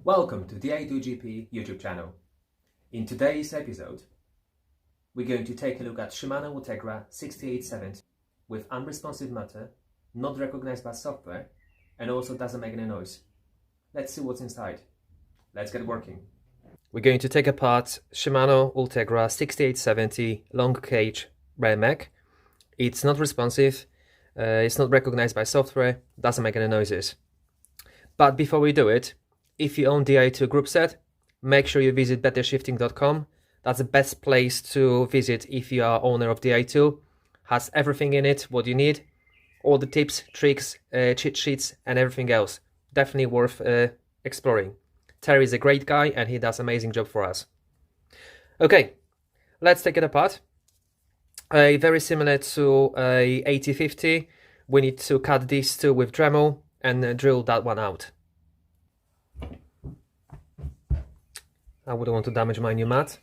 Welcome to the A2GP YouTube channel. In today's episode, we're going to take a look at Shimano Ultegra RD-R8050 with unresponsive motor, not recognized by software, and also doesn't make any noise. Let's see what's inside. Let's get working. We're going to take apart Shimano Ultegra RD-R8050 long cage rear mech. It's not responsive, it's not recognized by software, doesn't make any noises. But before we do it, if you own the i2 group set, make sure you visit bettershifting.com. That's the best place to visit if you are owner of the i2. Has everything in it, what you need. All the tips, tricks, cheat sheets and everything else. Definitely worth exploring. Terry is a great guy and he does an amazing job for us. Okay, let's take it apart. Very similar to a 8050. We need to cut these two with Dremel and drill that one out. I wouldn't want to damage my new mat.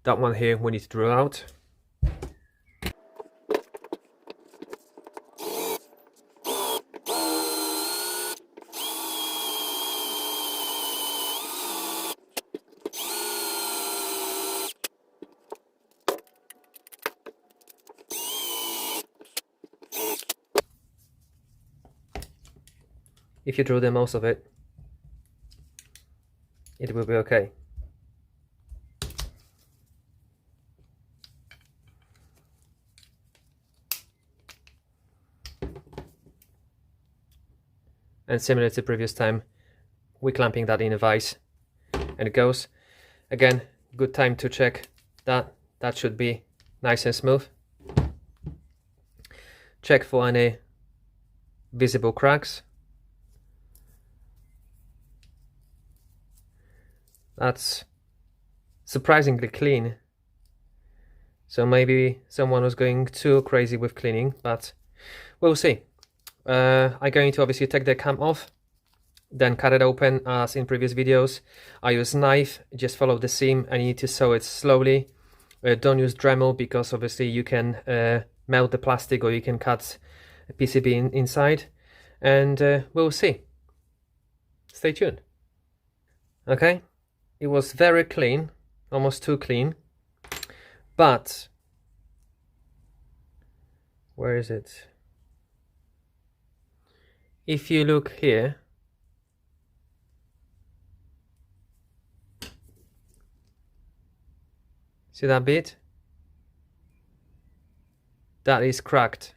That one here we need to drill out. If you drill the most of it, it will be okay. And similar to previous time, we're clamping that in a vise and it goes. Again, good time to check that. That should be nice and smooth. Check for any visible cracks. That's surprisingly clean. So maybe someone was going too crazy with cleaning, but we'll see. I'm going to obviously take the cam off, then cut it open as in previous videos. I use knife, just follow the seam and you need to sew it slowly. Don't use Dremel because obviously you can melt the plastic or you can cut a PCB inside, and we'll see. Stay tuned. Okay, it was very clean, almost too clean, but where is it? If you look here, see that bit? That is cracked.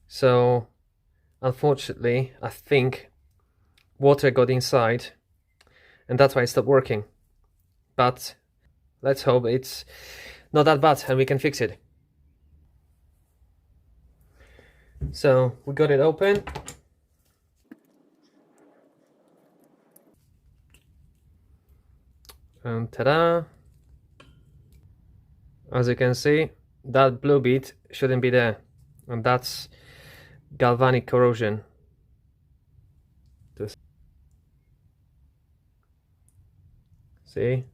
So, unfortunately, I think water got inside and that's why it stopped working. But let's hope it's not that bad and we can fix it. So we got it open. And ta-da! As you can see, that blue bit shouldn't be there, and that's galvanic corrosion. See?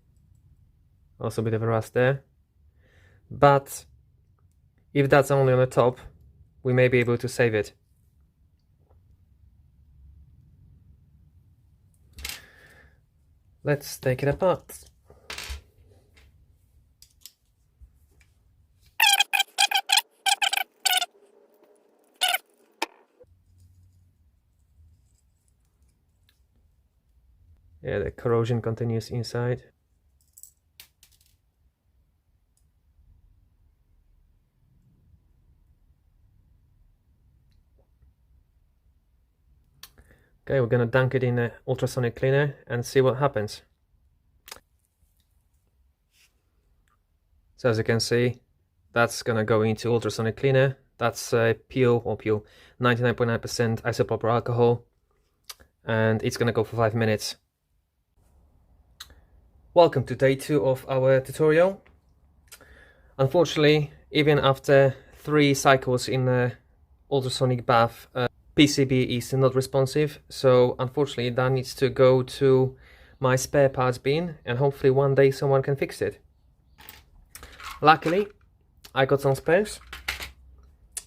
Also a bit of a rust there. But if that's only on the top, we may be able to save it. Let's take it apart. Yeah, the corrosion continues inside. Okay, we're gonna dunk it in an ultrasonic cleaner and see what happens. So as you can see, that's gonna go into ultrasonic cleaner. That's pure 99.9% isopropyl alcohol. and it's gonna go for 5 minutes. Welcome to day 2 of our tutorial. Unfortunately, even after 3 cycles in the ultrasonic bath, PCB is not responsive, so unfortunately that needs to go to my spare parts bin, and hopefully one day someone can fix it. Luckily, I got some spares,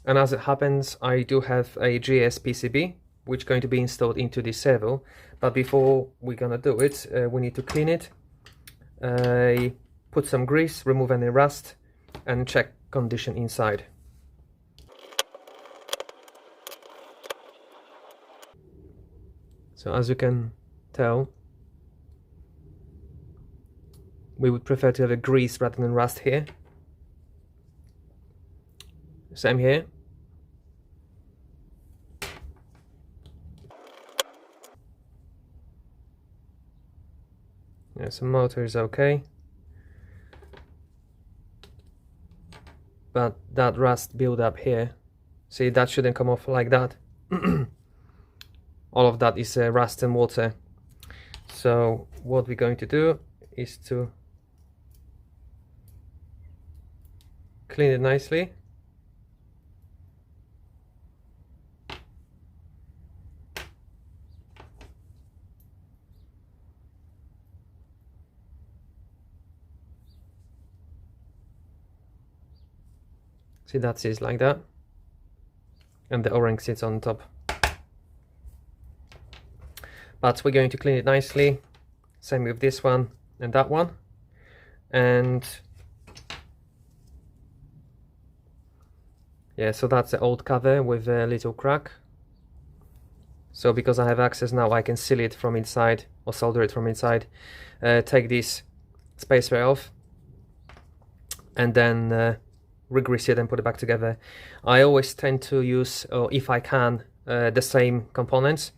and as it happens, I do have a GS PCB which is going to be installed into this servo. But before we're gonna do it, we need to clean it, put some grease, remove any rust, and check condition inside. So as you can tell, we would prefer to have a grease rather than rust here. Same here. Yeah, so motor is okay, but that rust build up here, see, that shouldn't come off like that. All of that is rust and water. So what we're going to do is to clean it nicely. See, that sits like that, and the O-ring sits on top. But we're going to clean it nicely, same with this one and that one. And yeah, so that's the old cover with a little crack. So because I have access now, I can seal it from inside or solder it from inside. Take this spacer off and then re-grease it and put it back together. I always tend to use, or if I can, the same components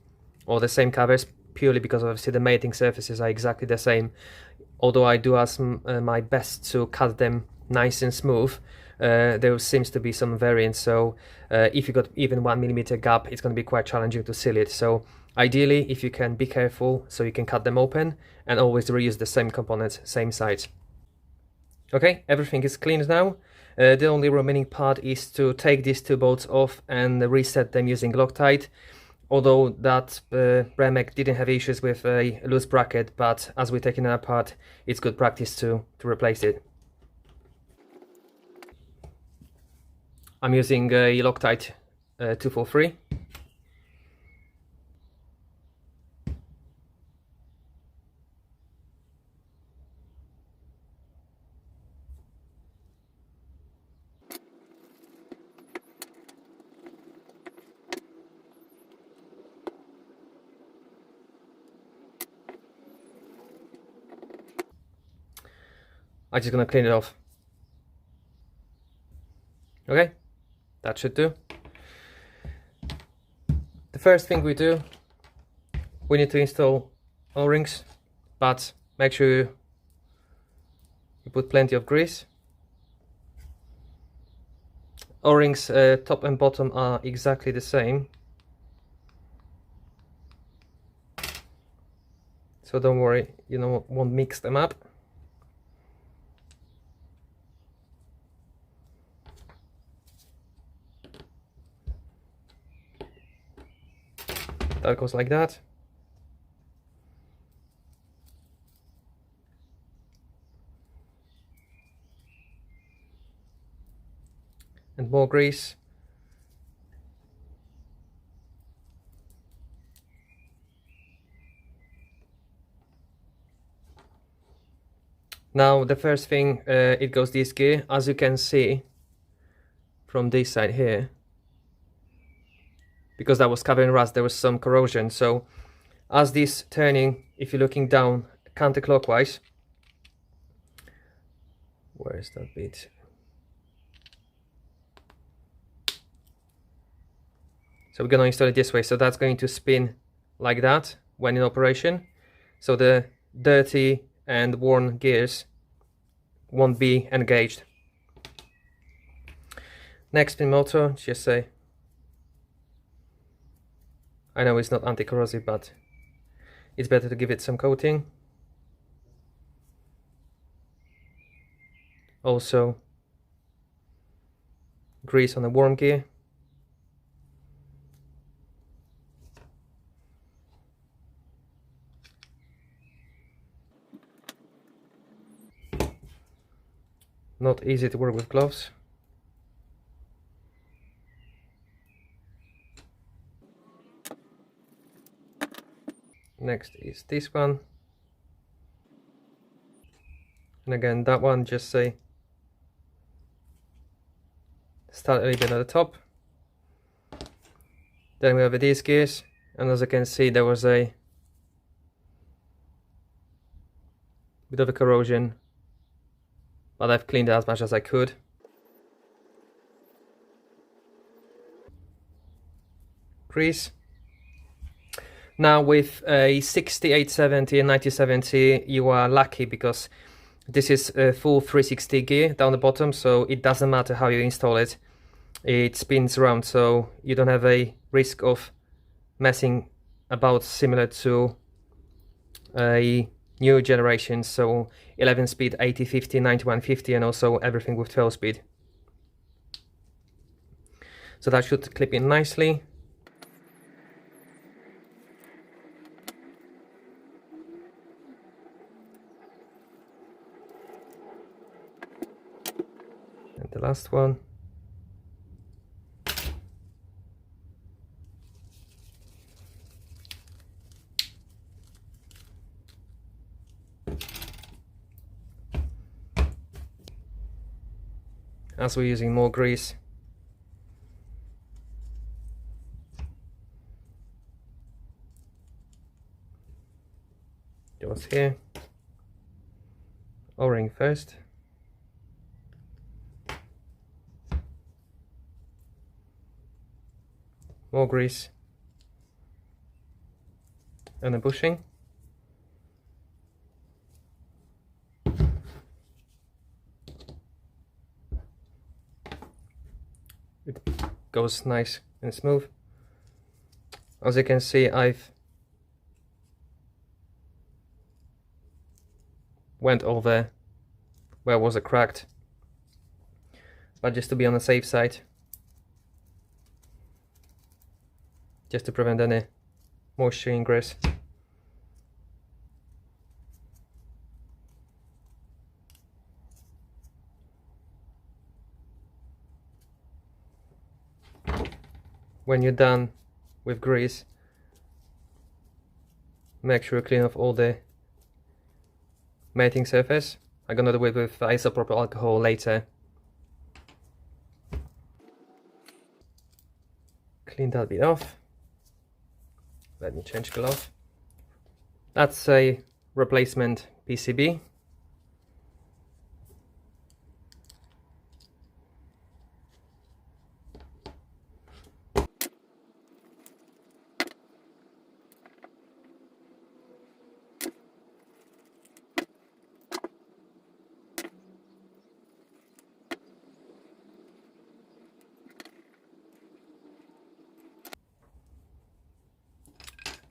or the same covers, purely because obviously the mating surfaces are exactly the same. Although I do ask my best to cut them nice and smooth, there seems to be some variance. So if you got even 1 millimeter gap, it's going to be quite challenging to seal it. So ideally, if you can, be careful so you can cut them open, and always reuse the same components, same size. Okay, everything is cleaned now. The only remaining part is to take these 2 bolts off and reset them using Loctite. Although that Remek didn't have issues with a loose bracket, but as we're taking it apart, it's good practice to replace it. I'm using a Loctite 243. I'm just gonna clean it off. Okay, that should do. The first thing we do, we need to install O-rings, but make sure you put plenty of grease. O-rings top and bottom are exactly the same, so don't worry, you won't mix them up. That goes like that. And more grease. Now the first thing, it goes this gear. As you can see from this side here, because that was covered in rust, there was some corrosion. So as this turning, if you're looking down counterclockwise, where is that bit? So we're going to install it this way, so that's going to spin like that when in operation, so the dirty and worn gears won't be engaged. Next pin motor, just say, I know it's not anti-corrosive, but it's better to give it some coating. Also grease on the worm gear. Not easy to work with gloves. Next is this one. And again, that one, just say start a little bit at the top. Then we have these gears, and as you can see, there was a bit of a corrosion, but I've cleaned it as much as I could. Grease. Now with a 6870 and 9070, you are lucky because this is a full 360 gear down the bottom, so it doesn't matter how you install it. It spins around, so you don't have a risk of messing about, similar to a new generation, so 11 speed 8050, 9150, and also everything with 12 speed. So that should clip in nicely. And the last one. As we're using more grease, goes here. O-ring first. More grease. And a bushing. It goes nice and smooth. As you can see, I've went over where was it cracked, but just to be on the safe side, just to prevent any moisture ingress. When you're done with grease, make sure you clean off all the mating surface. I'm gonna do it with isopropyl alcohol later. Clean that bit off. Let me change glove. That's a replacement PCB.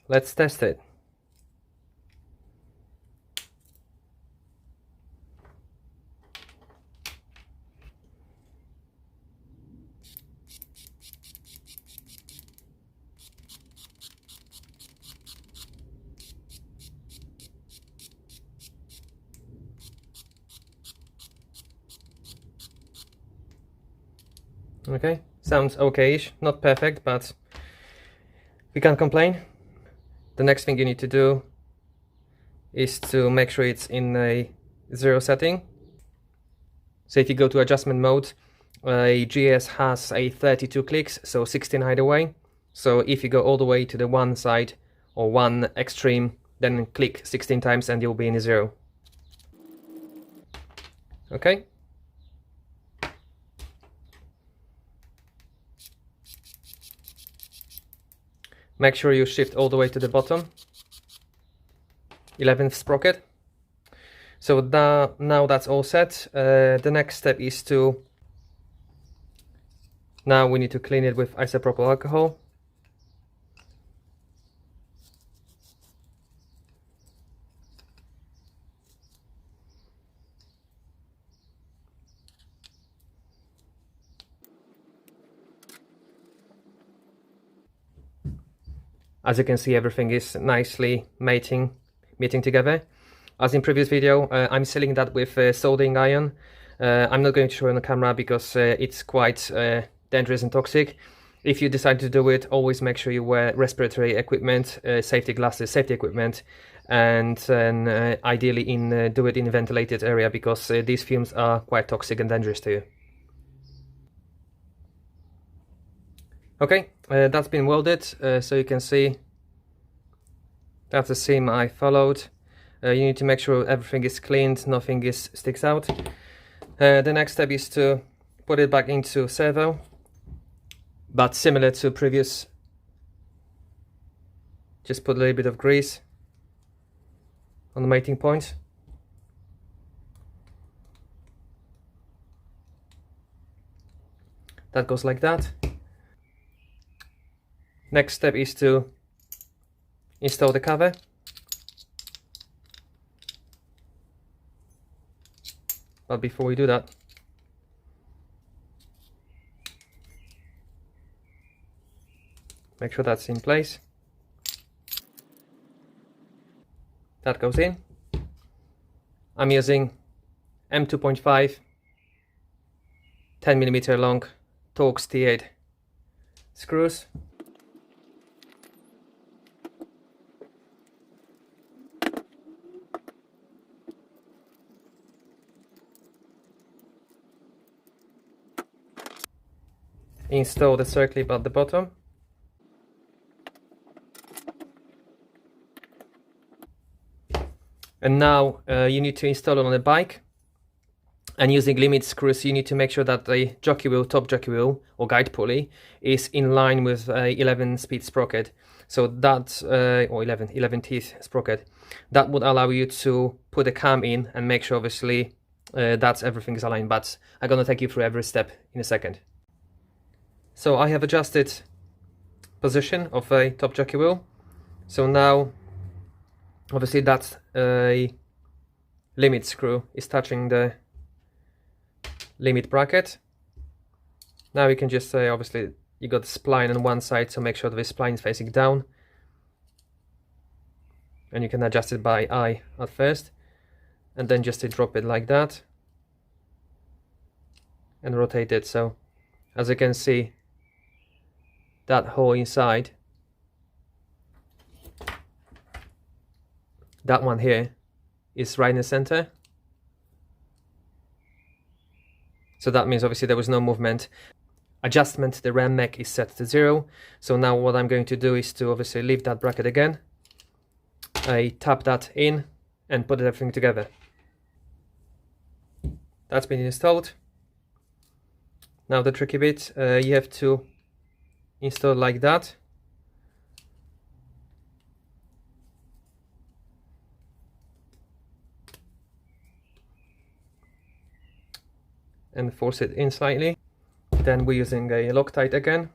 Let's test it. Okay, sounds okay-ish, not perfect, but we can't complain. The next thing you need to do is to make sure it's in a 0 setting. So if you go to adjustment mode, a GS has a 32 clicks, so 16 either way. So if you go all the way to the one side or one extreme, then click 16 times and you'll be in a 0. Okay. Make sure you shift all the way to the bottom, 11th sprocket. So now that's all set. The next step is to, now we need to clean it with isopropyl alcohol. As you can see, everything is nicely meeting together. As in previous video, I'm sealing that with soldering iron. I'm not going to show it on the camera because it's quite dangerous and toxic. If you decide to do it, always make sure you wear respiratory equipment, safety glasses, safety equipment, and then ideally do it in a ventilated area, because these fumes are quite toxic and dangerous to you. Okay, that's been welded, so you can see that's the seam I followed. You need to make sure everything is cleaned, nothing sticks out. The next step is to put it back into servo, but similar to previous, just put a little bit of grease on the mating point. That goes like that. Next step is to install the cover. But before we do that, make sure that's in place. That goes in. I'm using M2.5 10mm long Torx T8 screws. Install the circlip at the bottom. And now you need to install it on the bike. And using limit screws, you need to make sure that the jockey wheel, top jockey wheel or guide pulley is in line with 11 speed sprocket. So that, or 11 teeth sprocket. That would allow you to put a cam in and make sure obviously that everything is aligned. But I'm gonna take you through every step in a second. So I have adjusted position of a top jockey wheel. So now, obviously that limit screw is touching the limit bracket. Now you can just say, obviously you got the spline on one side, so make sure that the spline is facing down. And you can adjust it by eye at first. And then just drop it like that. And rotate it. So as you can see, that hole inside, that one here, is right in the center. So that means obviously there was no movement. Adjustment, the ram mech is set to 0. So now what I'm going to do is to obviously leave that bracket again. I tap that in and put everything together. That's been installed. Now the tricky bit, you have to install like that. And force it in slightly. Then we're using a Loctite again.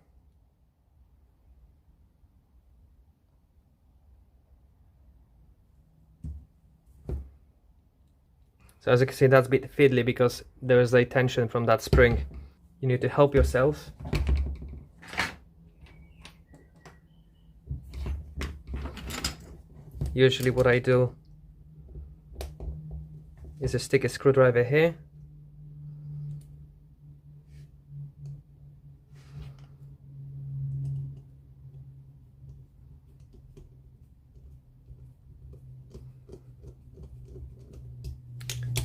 So as you can see, that's a bit fiddly because there is a tension from that spring. You need to help yourself. Usually what I do is to stick a screwdriver here.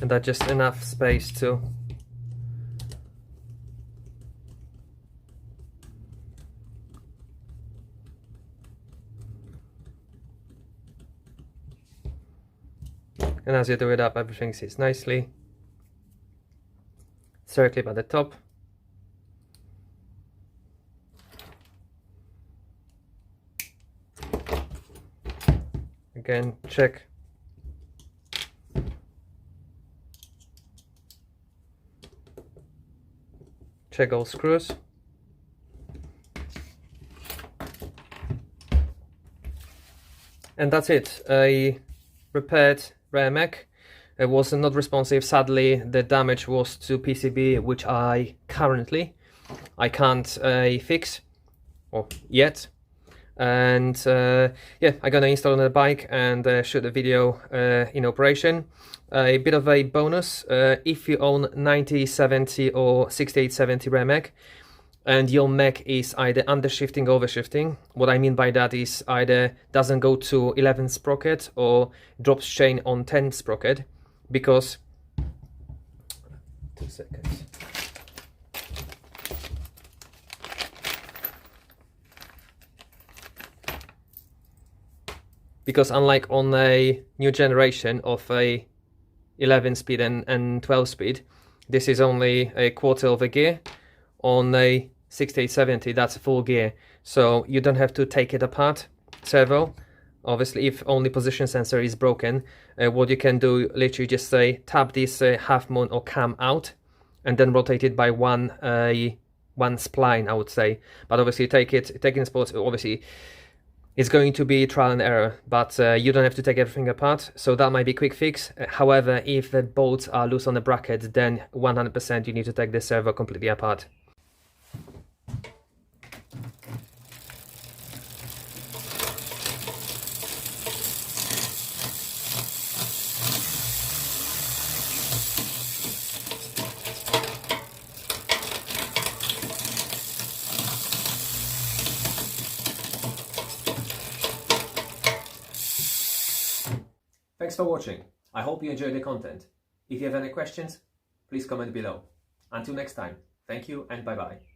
And that's just enough space to and as you do it up, everything sits nicely. Circlip at the top. Again, check all screws. And that's it. I repaired rear mech. It was not responsive. Sadly, the damage was to PCB, which I can't fix, or yet. and yeah, I'm gonna install on the bike and shoot a video in operation. A bit of a bonus, if you own 9070 or 6870 remake and your mech is either undershifting or overshifting, what I mean by that is either doesn't go to 11 sprocket or drops chain on 10 sprocket, because 2 seconds. Because unlike on a new generation of a 11 speed and 12 speed, this is only a quarter of a gear. On a 6870, that's a full gear, so you don't have to take it apart. Servo, obviously, if only position sensor is broken, what you can do, literally just say tap this half moon or cam out, and then rotate it by one spline, I would say. But obviously, taking sports, obviously, it's going to be trial and error, but you don't have to take everything apart, so that might be a quick fix. However, if the bolts are loose on the bracket, then 100% you need to take the servo completely apart. Thanks for watching. I hope you enjoyed the content. If you have any questions, please comment below. Until next time, thank you and bye bye.